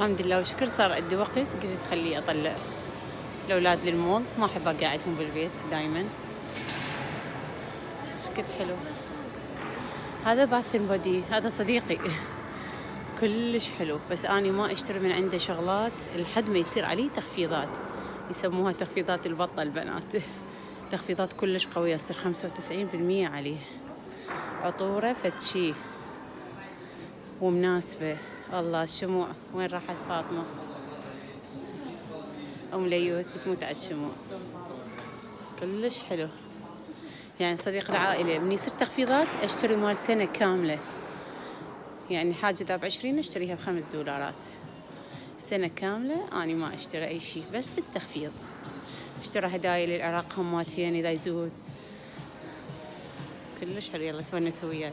الحمد لله وشكر صار عندي وقت، قلت خلي أطلع الأولاد للمول، ما أحب أقعدهم بالبيت دايما. شكت حلو. هذا باث بودي، هذا صديقي كلش حلو، بس أنا ما أشتري من عنده شغلات لحد ما يصير عليه تخفيضات، يسموها تخفيضات البطة البنات تخفيضات كلش قوية، تصير 95% عليه، عطورة فتشي ومناسبة. الله الشموع وين راحت فاطمة؟ أم ليوت تموت على الشموع، كلش حلو. يعني صديق العائلة، من يصير تخفيضات أشتري مال سنة كاملة، يعني حاجة ذا ب20 أشتريها ب$5. سنة كاملة أنا ما أشتري أي شيء بس بالتخفيض. اشترى هدايا للعراق هماتين إذا يزود، كلش حلو. يلا تونسوا وياي.